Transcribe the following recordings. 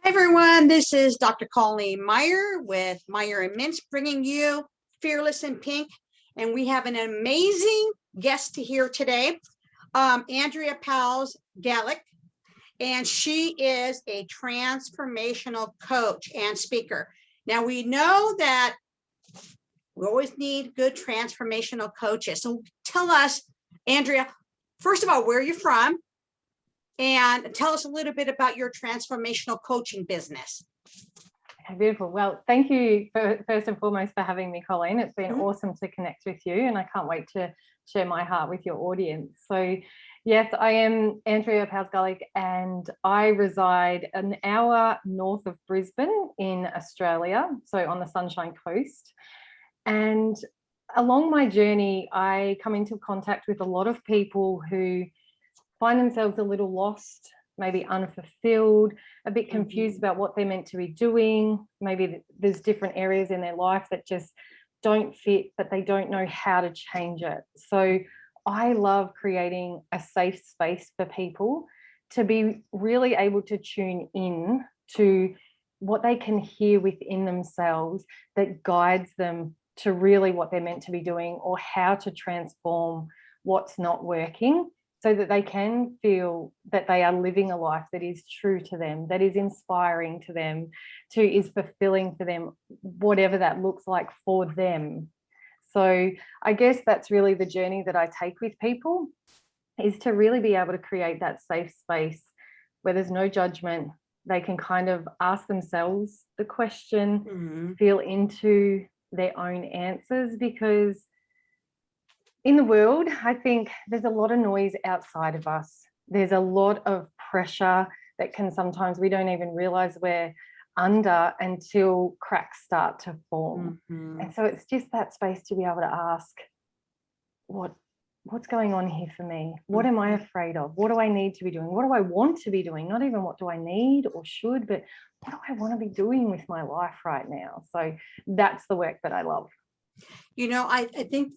Hi everyone, this is Dr. Colleen Meyer with Meyer and Mintz bringing you Fearless in Pink. And we have an amazing guest to hear today, Andrea Gullick, and she is a transformational coach and speaker. Now we know that we always need good transformational coaches. So tell us, Andrea, first of all, where you're from, and tell us a little bit about your transformational coaching business. Beautiful. Well, thank you first and foremost for having me, Colleen. It's been awesome to connect with you, and I can't wait to share my heart with your audience. So yes, I am Andrea Gullick, and I reside an hour north of Brisbane in Australia, so on the Sunshine Coast. And along my journey, I come into contact with a lot of people who find themselves a little lost, maybe unfulfilled, a bit confused about what they're meant to be doing. Maybe there's different areas in their life that just don't fit, but they don't know how to change it. So I love creating a safe space for people to be really able to tune in to what they can hear within themselves that guides them to really what they're meant to be doing, or how to transform what's not working, so that they can feel that they are living a life that is true to them, that is inspiring to them, is fulfilling for them, whatever that looks like for them. So I guess that's really the journey that I take with people, is to really be able to create that safe space where there's no judgment. They can kind of ask themselves the question, feel into their own answers, because in the world, I think there's a lot of noise outside of us. There's a lot of pressure that can sometimes we don't even realize we're under until cracks start to form. And so it's just that space to be able to ask, what's going on here for me? What am I afraid of? What do I need to be doing? What do I want to be doing? Not even what do I need or should, but what do I want to be doing with my life right now? So that's the work that I love. You know, I think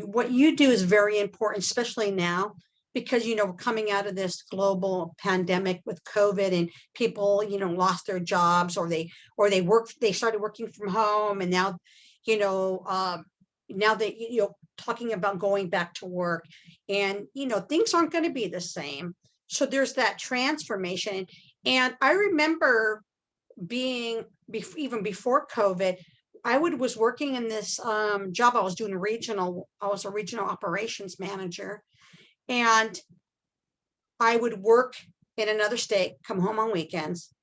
what you do is very important, especially now, because, you know, coming out of this global pandemic with COVID, and people, you know, lost their jobs, or they started working from home, and now, you know, talking about going back to work, and, you know, things aren't going to be the same. So there's that transformation. And I remember being, even before COVID, I was working in this job. I was a regional operations manager, and I would work in another state, come home on weekends,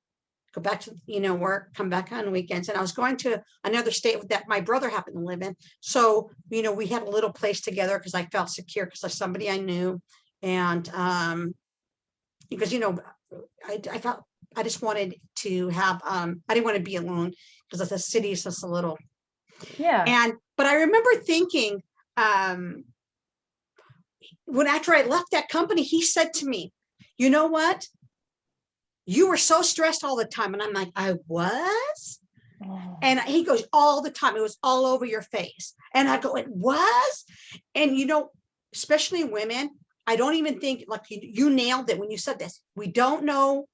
go back to, you know, work, come back on weekends. And I was going to another state that my brother happened to live in. So, you know, we had a little place together because I felt secure, because there's somebody I knew. And because, you know, I felt, I just wanted to have, I didn't want to be alone, because the city is just a little, but I remember thinking, when after I left that company, he said to me, you know what? You were so stressed all the time. And I'm like, I was? And he goes, all the time. It was all over your face. And I go, it was? And, you know, especially women, I don't even think, like, you nailed it when you said this. We don't know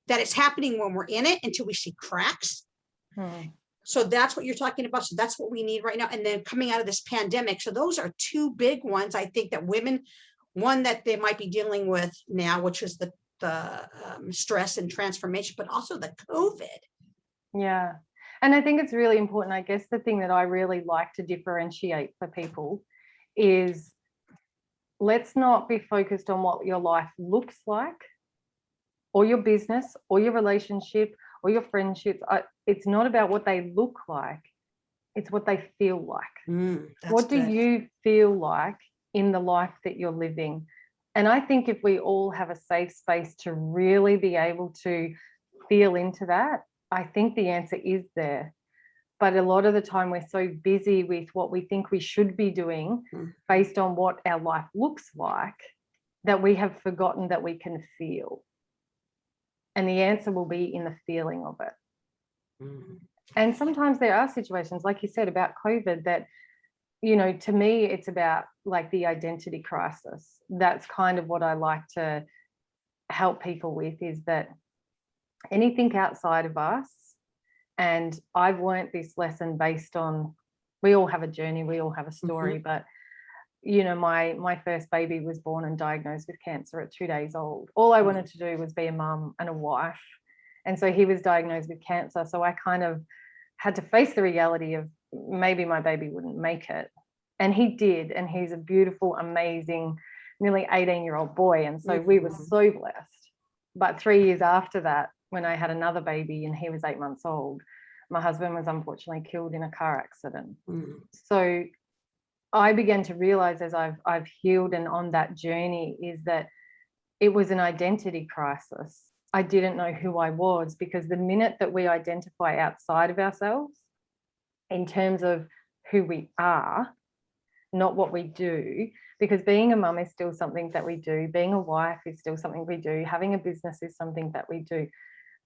that it's happening when we're in it until we see cracks. So that's what you're talking about. So that's what we need right now. And then coming out of this pandemic. So those are two big ones, I think, that women, one that they might be dealing with now, which is the stress and transformation, but also the COVID. Yeah. And I think it's really important. I guess the thing that I really like to differentiate for people is, let's not be focused on what your life looks like, or your business, or your relationship, or your friendships. It's not about what they look like. It's what they feel like. What do you feel like in the life that you're living? And I think if we all have a safe space to really be able to feel into that, I think the answer is there. But a lot of the time we're so busy with what we think we should be doing based on what our life looks like, that we have forgotten that we can feel. And the answer will be in the feeling of it. And sometimes there are situations, like you said, about COVID, that, you know, to me, it's about like the identity crisis. That's kind of what I like to help people with is that anything outside of us, and I've learned this lesson based on, we all have a journey, we all have a story, but you know, my first baby was born and diagnosed with cancer at 2 days old. All I wanted to do was be a mum and a wife. And so he was diagnosed with cancer. So I kind of had to face the reality of maybe my baby wouldn't make it. And he did. And he's a beautiful, amazing, nearly 18-year-old boy. And so we were so blessed. But 3 years after that, when I had another baby and he was 8 months old, my husband was unfortunately killed in a car accident. So I began to realize as I've healed and on that journey is that it was an identity crisis. I didn't know who I was, because the minute that we identify outside of ourselves in terms of who we are, not what we do, because being a mum is still something that we do, being a wife is still something we do, having a business is something that we do.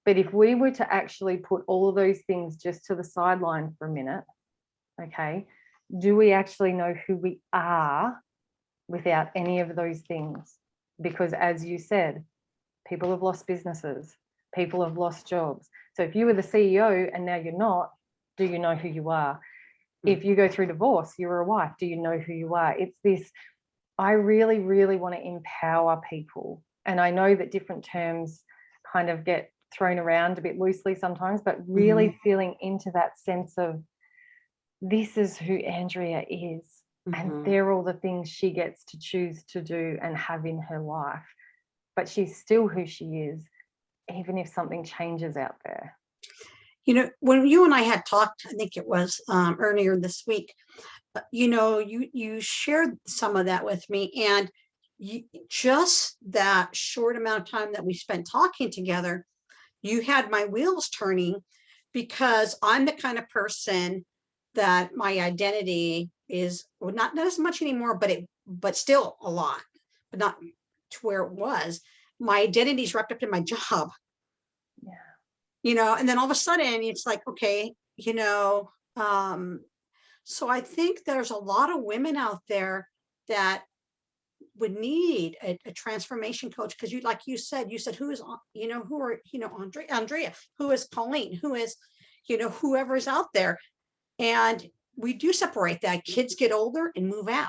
But if we were to actually put all of those things just to the sideline for a minute, okay, do we actually know who we are without any of those things? Because as you said, people have lost businesses, people have lost jobs. So if you were the CEO and now you're not, do you know who you are? If you go through divorce, you're a wife, do you know who you are? It's this, I really, really want to empower people. And I know that different terms kind of get thrown around a bit loosely sometimes, but really feeling into that sense of, this is who Andrea is, and they're all the things she gets to choose to do and have in her life. But she's still who she is, even if something changes out there. You know, when you and I had talked, I think it was earlier this week, you know, you shared some of that with me, and just that short amount of time that we spent talking together, you had my wheels turning, because I'm the kind of person that my identity is not as much anymore, but still a lot, but not to where it was. My identity is wrapped up in my job. Yeah. You know, and then all of a sudden it's like, okay, you know, so I think there's a lot of women out there that would need a transformation coach, because like you said, who is, you know, who are, you know, Andrea, who is Colleen, who is, you know, whoever's out there. And we do separate that. Kids get older and move out.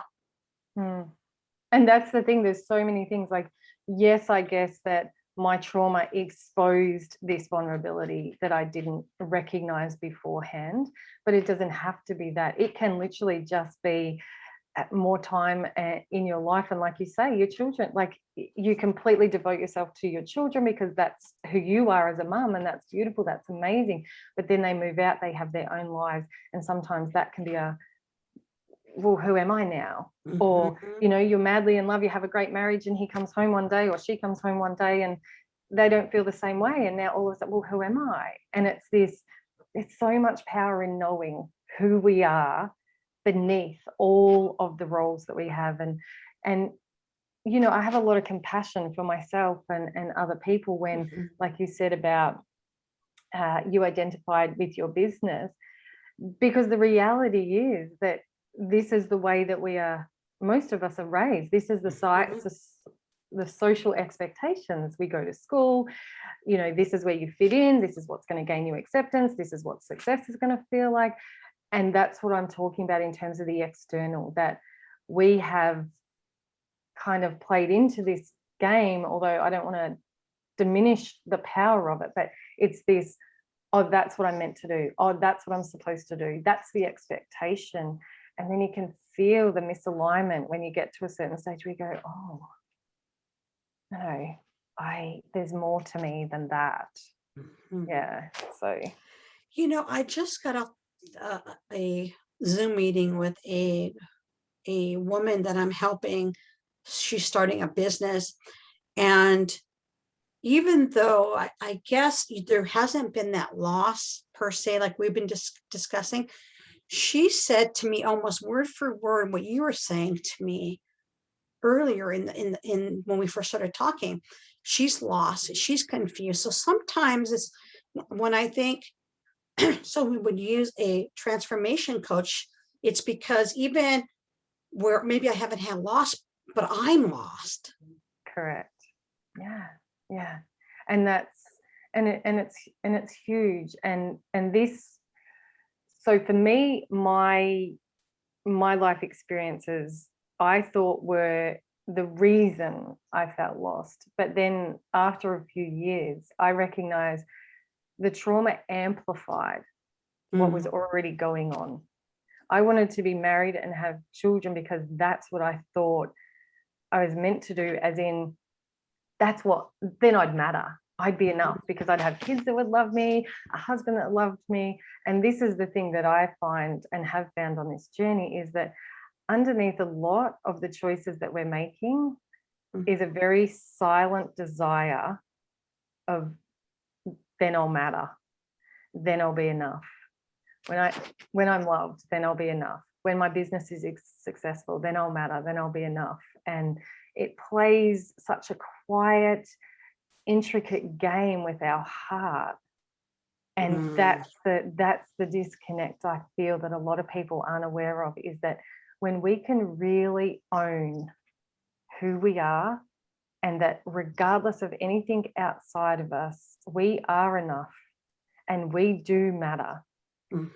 And that's the thing, there's so many things, like, yes, I guess that my trauma exposed this vulnerability that I didn't recognize beforehand, but it doesn't have to be that. It can literally just be more time in your life. And like you say, your children, like, you completely devote yourself to your children because that's who you are as a mum, and that's beautiful, that's amazing. But then they move out, they have their own lives, and sometimes that can be a, well, who am I now? Or, you know, you're madly in love, you have a great marriage, and he comes home one day, or she comes home one day, and they don't feel the same way, and now all of a sudden, well, who am I? And it's this, it's so much power in knowing who we are beneath all of the roles that we have. And you know, I have a lot of compassion for myself and other people when, like you said about you identified with your business, because the reality is that this is the way that we are, most of us are raised. This is the social expectations. We go to school, you know, this is where you fit in, this is what's going to gain you acceptance, this is what success is going to feel like. And that's what I'm talking about in terms of the external, that we have kind of played into this game, although I don't want to diminish the power of it, but it's this, oh, that's what I'm meant to do, oh, that's what I'm supposed to do, that's the expectation. And then you can feel the misalignment when you get to a certain stage where you go, oh no, there's more to me than that. Yeah. So, you know, I just got off a Zoom meeting with a woman that I'm helping. She's starting a business, and even though I guess there hasn't been that loss per se, like we've been discussing, she said to me almost word for word what you were saying to me earlier in when we first started talking. She's lost, she's confused. So sometimes it's when I think, so we would use a transformation coach, it's because even where maybe I haven't had loss, but I'm lost. correct. Yeah. Yeah. And it's huge. And this, so for me, my life experiences, I thought were the reason I felt lost. But then after a few years, I recognized the trauma amplified what was already going on. I wanted to be married and have children because that's what I thought I was meant to do, as in, that's what, then I'd matter. I'd be enough because I'd have kids that would love me, a husband that loved me. And this is the thing that I find and have found on this journey, is that underneath a lot of the choices that we're making is a very silent desire of, then I'll matter, then I'll be enough. When I'm loved, then I'll be enough. When my business is successful, then I'll matter, then I'll be enough. And it plays such a quiet, intricate game with our heart. And that's the disconnect I feel that a lot of people aren't aware of, is that when we can really own who we are, and that regardless of anything outside of us, we are enough and we do matter,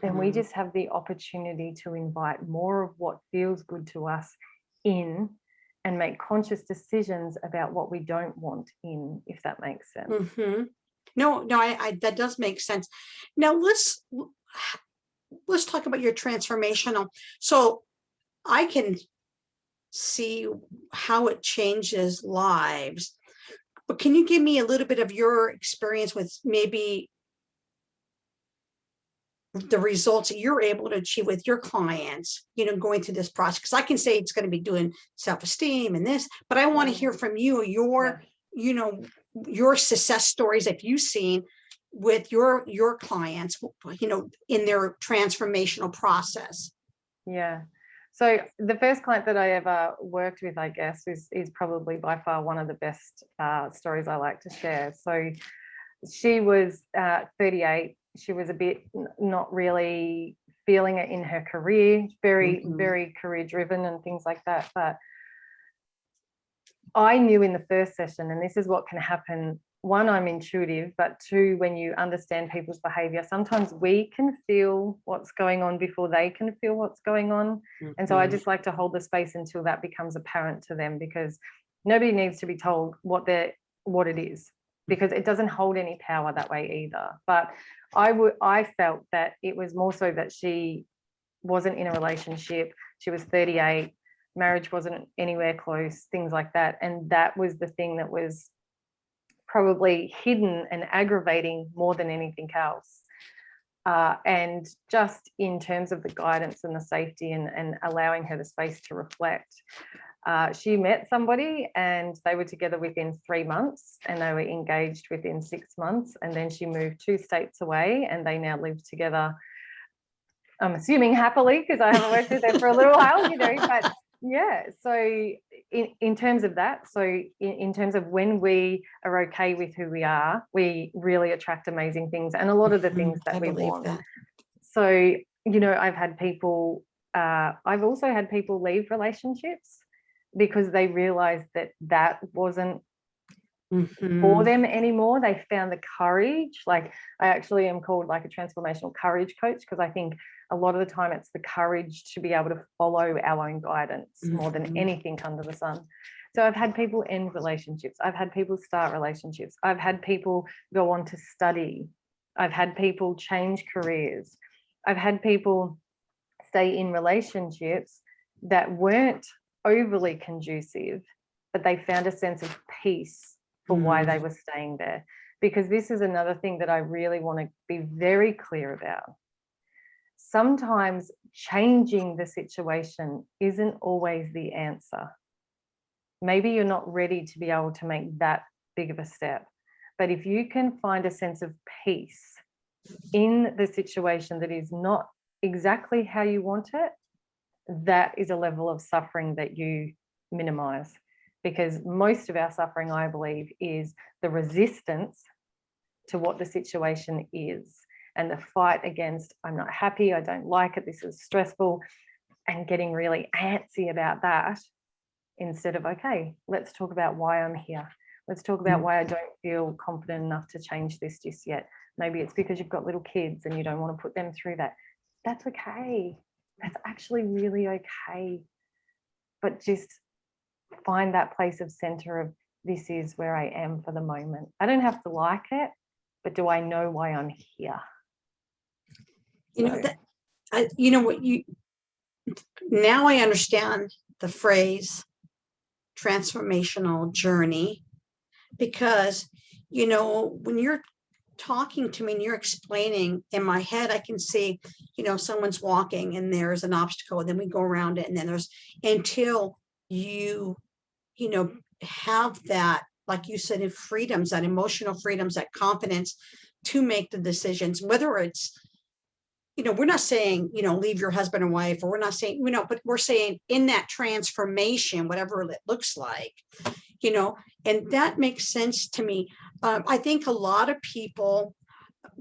then we just have the opportunity to invite more of what feels good to us in, and make conscious decisions about what we don't want in, if that makes sense. No, I that does make sense. Now let's talk about your transformational. So I can see how it changes lives, but can you give me a little bit of your experience with maybe the results that you're able to achieve with your clients, going through this process? Because I can say it's going to be doing self-esteem and this, but I want to hear from you, your success stories that you've seen with your clients, in their transformational process. Yeah. So the first client that I ever worked with, I guess, is probably by far one of the best stories I like to share. So she was 38. She was a bit not really feeling it in her career, very, very career driven and things like that. But I knew in the first session, and this is what can happen. One, I'm intuitive, but two, when you understand people's behavior, sometimes we can feel what's going on before they can feel what's going on. And so I just like to hold the space until that becomes apparent to them, because nobody needs to be told what it is, because it doesn't hold any power that way either. But I felt that it was more so that she wasn't in a relationship. She was 38. Marriage wasn't anywhere close, things like that. And that was the thing that was probably hidden and aggravating more than anything else. And just in terms of the guidance and the safety and allowing her the space to reflect, she met somebody and they were together within 3 months, and they were engaged within 6 months. And then she moved 2 states away, and they now live together, I'm assuming happily, because I haven't worked with her for a little while, but yeah. So in terms of that, so in terms of when we are okay with who we are, we really attract amazing things, and a lot of the things that we want. That. So, I've had people, I've also had people leave relationships because they realized that wasn't for them anymore. They found the courage. Like, I actually am called like a transformational courage coach, because I think a lot of the time it's the courage to be able to follow our own guidance more than anything under the sun. So I've had people end relationships. I've had people start relationships. I've had people go on to study. I've had people change careers. I've had people stay in relationships that weren't overly conducive, but they found a sense of peace for why they were staying there. Because this is another thing that I really want to be very clear about. Sometimes changing the situation isn't always the answer. Maybe you're not ready to be able to make that big of a step. But if you can find a sense of peace in the situation that is not exactly how you want it, that is a level of suffering that you minimize. Because most of our suffering, I believe, is the resistance to what the situation is, and the fight against, I'm not happy, I don't like it, this is stressful, and getting really antsy about that, instead of, okay, let's talk about why I'm here. Let's talk about why I don't feel confident enough to change this just yet. Maybe it's because you've got little kids and you don't want to put them through that. That's okay. That's actually really okay. But just find that place of center of, this is where I am for the moment. I don't have to like it, but do I know why I'm here? Now I understand the phrase transformational journey, because, when you're talking to me and you're explaining, in my head, I can see, someone's walking and there's an obstacle, and then we go around it, and then until you have that, like you said, in freedoms, that emotional freedoms, that confidence to make the decisions, whether it's, we're not saying, leave your husband and wife, or we're not saying, but we're saying in that transformation, whatever it looks like, and that makes sense to me. I think a lot of people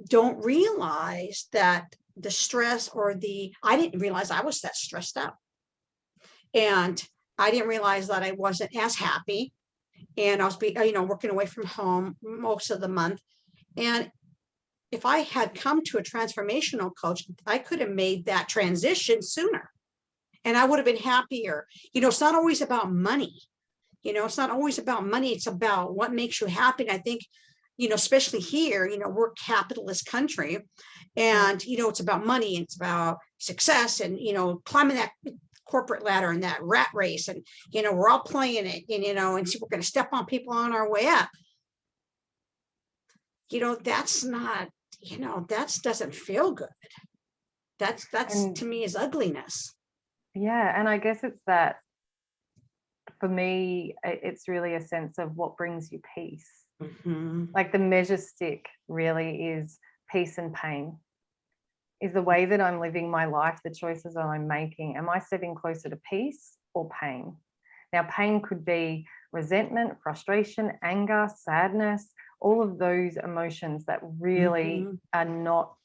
don't realize that the stress, I didn't realize I was that stressed out. And I didn't realize that I wasn't as happy. And I was working away from home most of the month. And if I had come to a transformational coach, I could have made that transition sooner, and I would have been happier. It's not always about money. It's not always about money. It's about what makes you happy. And I think, especially here, we're a capitalist country, and, it's about money, and it's about success, and, climbing that corporate ladder and that rat race. And, we're all playing it, and so we're going to step on people on our way up. That's not, that doesn't feel good. That's to me is ugliness. Yeah. And I guess it's that, for me, it's really a sense of what brings you peace. Mm-hmm. Like the measure stick really is peace and pain. Is the way that I'm living my life, the choices that I'm making, am I stepping closer to peace or pain? Now, pain could be resentment, frustration, anger, sadness, all of those emotions that really are not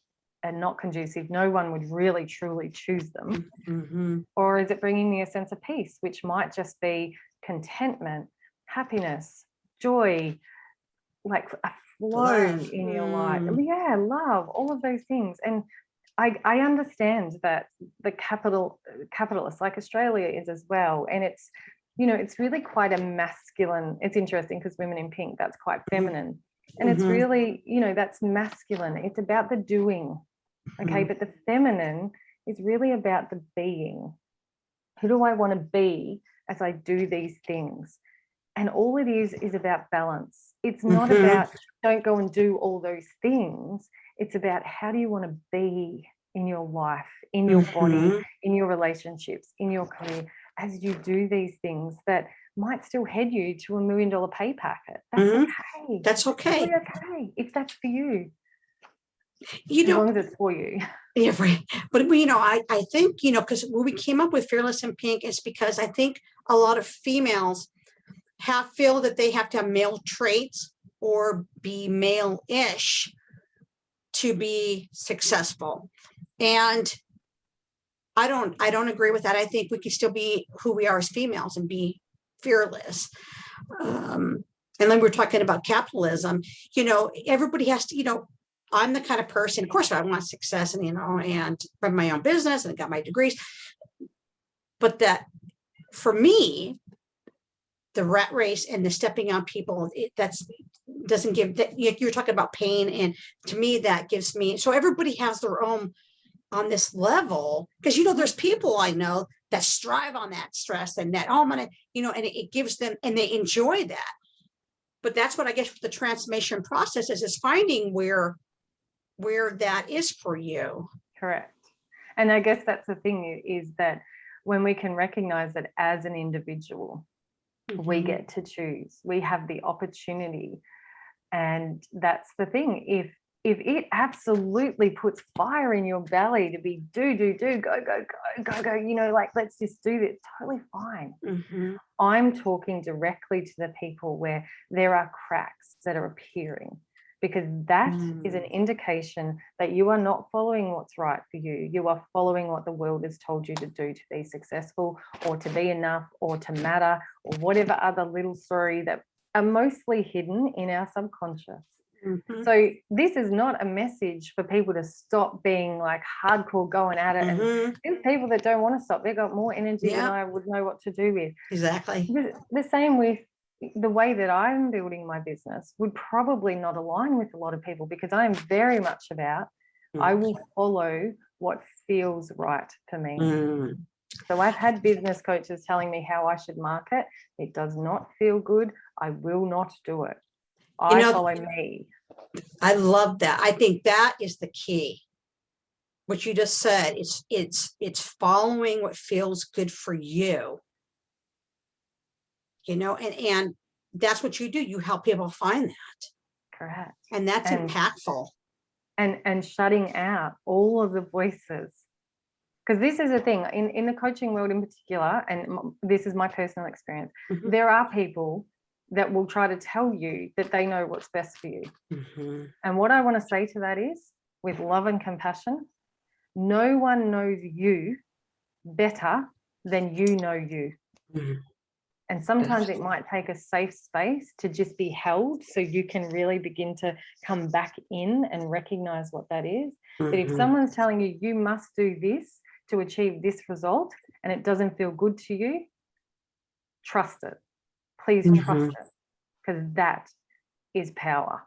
conducive. No one would really truly choose them. Mm-hmm. Or is it bringing me a sense of peace, which might just be contentment, happiness, joy, like a flow in your life? Yeah, love, all of those things. And I understand that the capitalist, like Australia is as well, and it's, it's really quite a masculine. It's interesting because Women in Pink, that's quite feminine, and it's really, that's masculine. It's about the doing, okay, but the feminine is really about the being. Who do I want to be as I do these things? And all it is about balance. It's not about don't go and do all those things. It's about how do you want to be in your life, in your body, in your relationships, in your career, as you do these things that might still head you to $1 million pay packet. That's okay. That's okay. It's okay if that's for you. As long as it's for you. Yeah, right. But I think, because when we came up with Fearless in Pink, it's because I think a lot of females feel that they have to have male traits or be male-ish to be successful. And I don't agree with that. I think we can still be who we are as females and be fearless. And then we're talking about capitalism, everybody has to, I'm the kind of person, of course, I want success and, and run my own business and got my degrees. But that for me, the rat race and the stepping on people, doesn't give that. You're talking about pain. And to me, that gives me, so everybody has their own on this level, because, there's people I know that strive on that stress and that, I'm going to, and it gives them, and they enjoy that. But that's what I guess the transformation process is finding where that is for you. Correct. And I guess that's the thing, is that when we can recognize that as an individual, we get to choose, we have the opportunity. And that's the thing. If it absolutely puts fire in your belly to be do, go, like, let's just do this, totally fine. I'm talking directly to the people where there are cracks that are appearing, because that is an indication that you are not following what's right for you. You are following what the world has told you to do to be successful, or to be enough, or to matter, or whatever other little story that are mostly hidden in our subconscious. Mhm. So this is not a message for people to stop being like hardcore going at it. Mhm. And there's people that don't want to stop. They've got more energy than Yeah, I would know what to do with. exactly. The same with the way that I'm building my business would probably not align with a lot of people, because I am very much about, I will follow what feels right for me. Mm. So I've had business coaches telling me how I should market. It does not feel good. I will not do it. I follow me. I love that. I think that is the key. What you just said, it's following what feels good for you. And that's what you do. You help people find that. Correct. And that's impactful. And shutting out all of the voices. Because this is the thing, in the coaching world in particular, and this is my personal experience, there are people that will try to tell you that they know what's best for you. And what I want to say to that is, with love and compassion, no one knows you better than you know you. And sometimes it might take a safe space to just be held so you can really begin to come back in and recognize what that is. But if someone's telling you, you must do this to achieve this result, and it doesn't feel good to you, trust it. Please trust it, because that is power.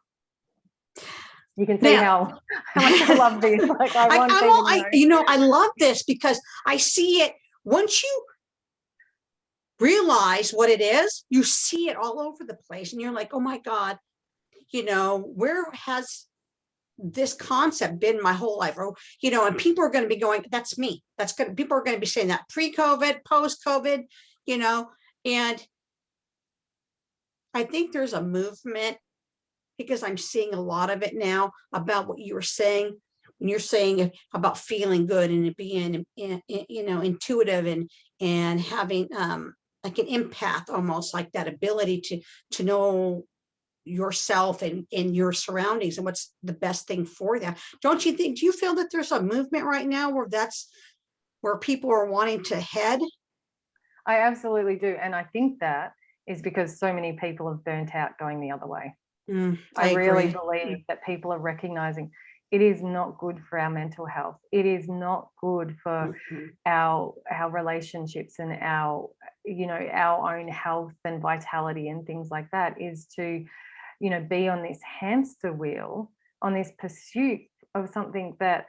You can see how much I love this. Like I want I love this because I see it. Once you realize what it is, you see it all over the place, and you're like, oh my God, where has this concept been my whole life? Or, and people are going to be going, that's me. People are going to be saying that pre-COVID, post-COVID, and I think there's a movement, because I'm seeing a lot of it now, about what you were saying when you're saying about feeling good and it being, intuitive and having like an empath, almost like that ability to know yourself and your surroundings and what's the best thing for them. Don't you think? Do you feel that there's a movement right now where people are wanting to head? I absolutely do, and I think that is because so many people have burnt out going the other way. I really believe that people are recognizing it is not good for our mental health. It is not good for our relationships and our own health and vitality and things like that, is to be on this hamster wheel, on this pursuit of something that,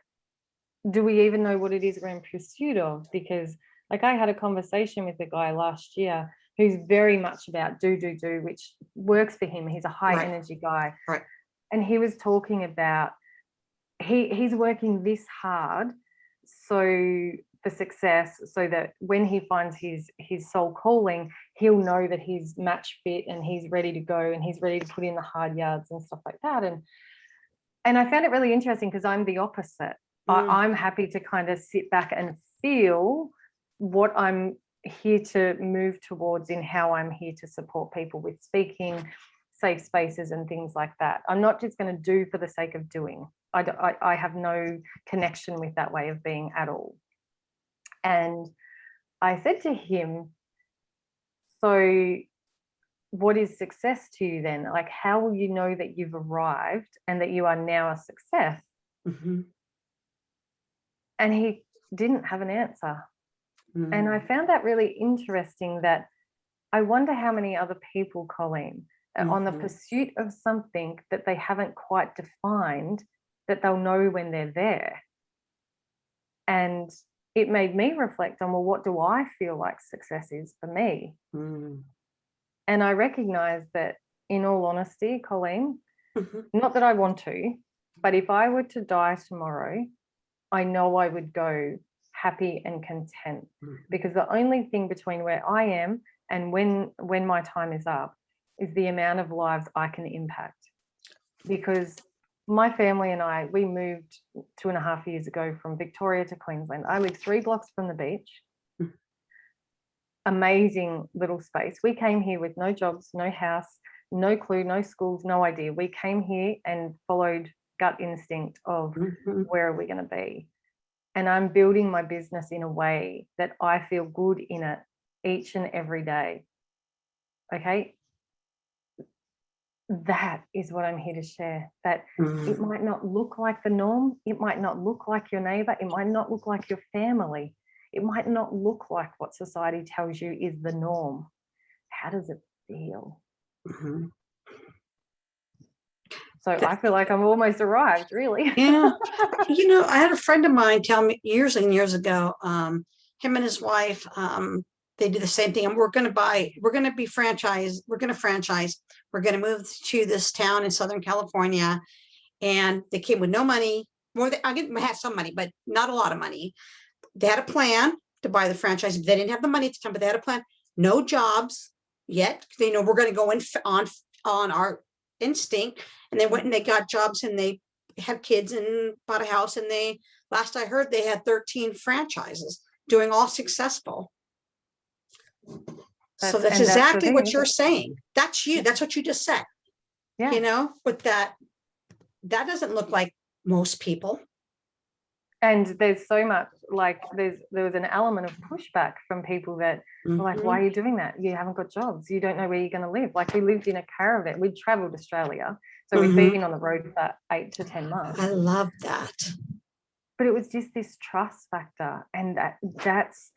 do we even know what it is we're in pursuit of? Because like I had a conversation with a guy last year who's very much about do, which works for him. He's a high energy guy. Right. And he was talking about he's working this hard for success, so that when he finds his soul calling, he'll know that he's match fit and he's ready to go and he's ready to put in the hard yards and stuff like that. And I found it really interesting, because I'm the opposite. I'm happy to kind of sit back and feel what I'm here to move towards, in how I'm here to support people with speaking, safe spaces and things like that. I'm not just going to do for the sake of doing. I have no connection with that way of being at all. And I said to him, so what is success to you then? Like, how will you know that you've arrived and that you are now a success? And he didn't have an answer. And I found that really interesting, that I wonder how many other people, Colleen, are on the pursuit of something that they haven't quite defined, that they'll know when they're there. And it made me reflect on, well, what do I feel like success is for me? And I recognize that, in all honesty, Colleen, not that I want to, but if I were to die tomorrow, I know I would go happy and content, because the only thing between where I am and when my time is up is the amount of lives I can impact. Because my family and I, we moved 2.5 years ago from Victoria to Queensland. I live 3 blocks from the beach. Amazing little space. We came here with no jobs, no house, no clue, no schools, no idea. We came here and followed gut instinct of where are we going to be? And I'm building my business in a way that I feel good in it each and every day. Okay. that is what I'm here to share, that it might not look like the norm. It might not look like your neighbor. It might not look like your family. It might not look like what society tells you is the norm. How does it feel? Mm-hmm. So I feel like I'm almost arrived, really. Yeah. I had a friend of mine tell me years and years ago, him and his wife, they do the same thing. And we're going to be franchised. We're going to franchise. We're going to move to this town in Southern California. And they came with no money. I had some money, but not a lot of money. They had a plan to buy the franchise. They didn't have the money at the time, but they had a plan. No jobs yet. They know we're going to go in on our instinct. And they went and they got jobs and they had kids and bought a house. And last I heard, they had 13 franchises doing all successful. So that's exactly what you're saying. That's you. That's what you just said. Yeah. But that doesn't look like most people. And there's so much, like there was an element of pushback from people that were like, why are you doing that? You haven't got jobs. You don't know where you're going to live. Like, we lived in a caravan. We'd traveled Australia. So we'd been on the road for 8 to 10 months. I love that. But it was just this trust factor. And that's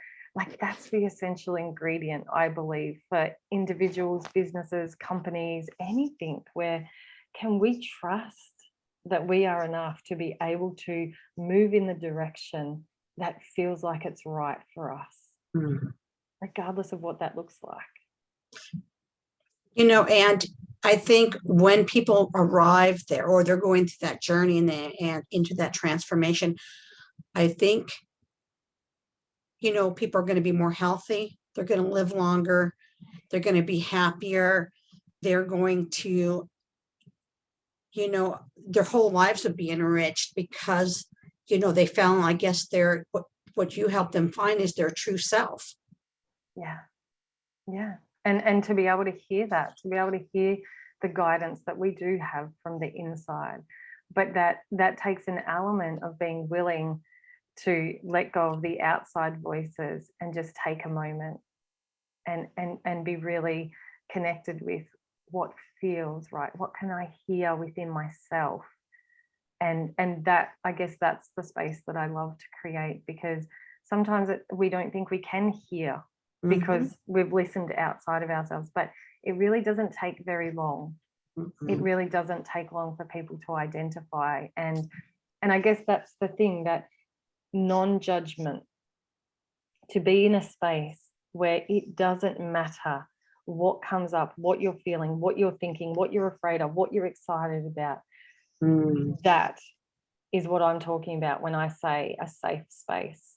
the essential ingredient, I believe, for individuals, businesses, companies, anything, where can we trust that we are enough to be able to move in the direction that feels like it's right for us, regardless of what that looks like. And I think when people arrive there or they're going through that journey and into that transformation, I think, people are going to be more healthy. They're going to live longer. They're going to be happier. They're going to, their whole lives would be enriched because, they found, I guess, what you help them find is their true self. Yeah. Yeah. And to be able to hear that, to be able to hear the guidance that we do have from the inside, but that takes an element of being willing to let go of the outside voices and just take a moment and be really connected with what feels right. What can I hear within myself? And that, I guess, that's the space that I love to create, because sometimes we don't think we can hear because we've listened outside of ourselves, but it really doesn't take very long. It really doesn't take long for people to identify. And I guess that's the thing, that non-judgment, to be in a space where it doesn't matter what comes up, what you're feeling, what you're thinking, what you're afraid of, what you're excited about. That is what I'm talking about when I say a safe space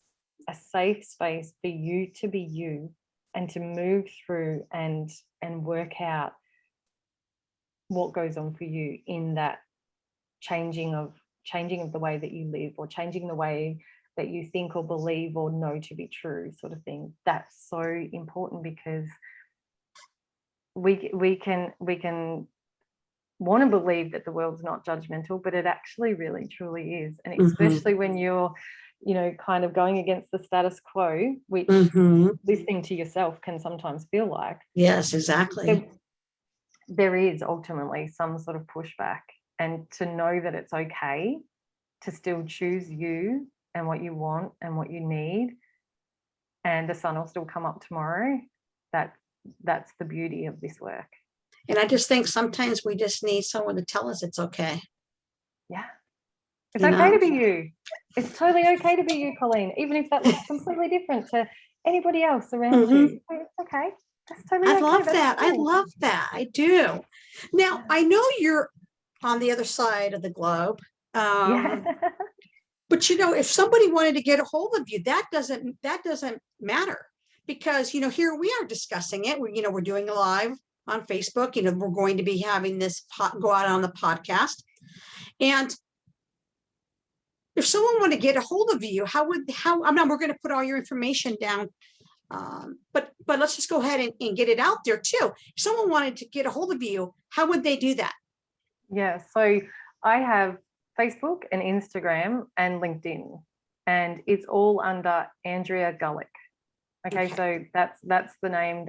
for you to be you and to move through and work out what goes on for you in that changing of the way that you live, or changing the way that you think or believe or know to be true, sort of thing. That's so important, because we can want to believe that the world's not judgmental, but it actually really truly is. And especially when you're kind of going against the status quo, which listening to yourself can sometimes feel like. Yes, exactly. There is ultimately some sort of pushback, and to know that it's okay to still choose you and what you want and what you need, and the sun will still come up tomorrow. That's the beauty of this work. And I just think sometimes we just need someone to tell us it's okay. Yeah. It's okay to be you. It's totally okay to be you, Colleen, even if that looks completely different to anybody else around you. It's okay. That's totally okay. I love that. Cool. I love that. I do. Now, I know you're on the other side of the globe. But if somebody wanted to get a hold of you, that doesn't matter, because here we are discussing it. We're doing a live on Facebook. We're going to be having this go out on the podcast, and if someone wanted to get a hold of you, we're going to put all your information down, but let's just go ahead and get it out there too. If someone wanted to get a hold of you, how would they do that? Yeah, so I have Facebook and Instagram and LinkedIn, and it's all under Andrea Gullick. Okay. So that's the name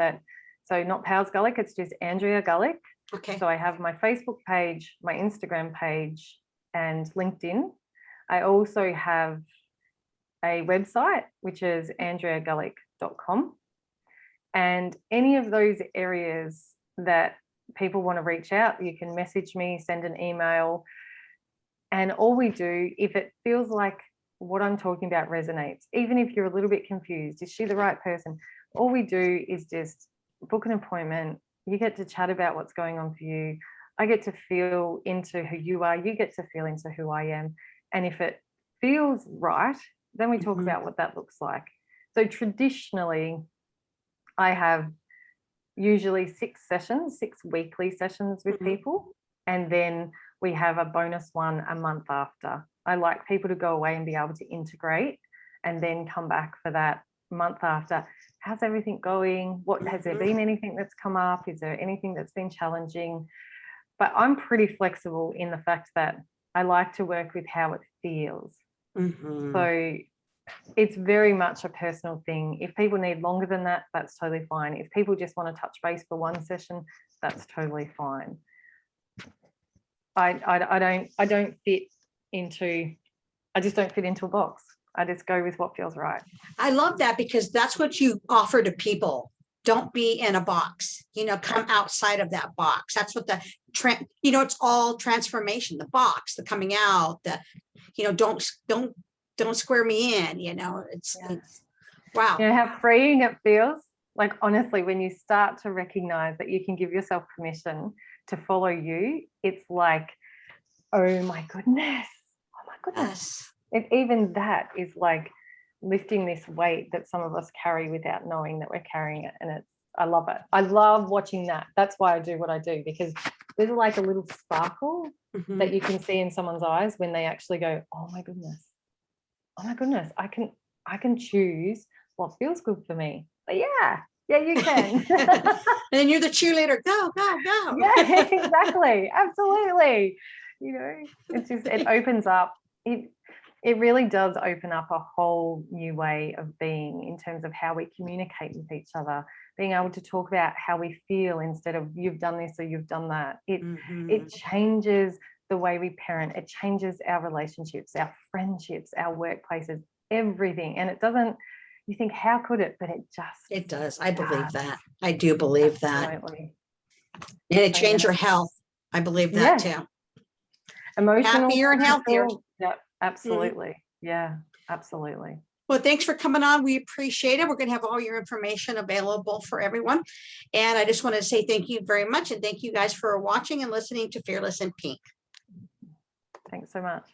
so not Powers Gullick, it's just Andrea Gullick. Okay. So I have my Facebook page, my Instagram page, and LinkedIn. I also have a website, which is andreagullick.com. And any of those areas that people want to reach out, you can message me, send an email. And all we do, if it feels like what I'm talking about resonates, even if you're a little bit confused, is she the right person? All we do is just book an appointment. You get to chat about what's going on for you. I get to feel into who you are. You get to feel into who I am. And if it feels right, then we talk about what that looks like. So traditionally, I have usually 6 weekly sessions with people. And then we have a bonus one a month after. I like people to go away and be able to integrate and then come back for that month after. How's everything going? What has there been anything that's come up? Is there anything that's been challenging? But I'm pretty flexible in the fact that I like to work with how it feels. So it's very much a personal thing. If people need longer than that, that's totally fine. If people just want to touch base for one session, that's totally fine. I don't fit into, I just don't fit into a box. I just go with what feels right. I love that, because that's what you offer to people. Don't be in a box, come outside of that box. That's what it's all transformation, the box, the coming out, the, don't square me in, it's wow. You know how freeing it feels? Like, honestly, when you start to recognize that you can give yourself permission to follow you, it's like, oh my goodness. Yes. If even that is like lifting this weight that some of us carry without knowing that we're carrying it. And I love it. I love watching that. That's why I do what I do, because there's like a little sparkle that you can see in someone's eyes when they actually go, oh my goodness, I can choose what feels good for me. But yeah, you can. And then you're the cheerleader. Go. Yeah, exactly. Absolutely. It opens up. It really does open up a whole new way of being in terms of how we communicate with each other, being able to talk about how we feel instead of you've done this or you've done that. It changes the way we parent. It changes our relationships, our friendships, our workplaces, everything. And it doesn't, you think, how could it? But it does. I believe that. I do believe Absolutely. that. And it changed your health. I believe that too. Emotional, happier and healthier. Yeah, absolutely. Yeah, absolutely. Well, thanks for coming on. We appreciate it. We're going to have all your information available for everyone. And I just want to say thank you very much. And thank you guys for watching and listening to Fearless in Pink. Thanks so much.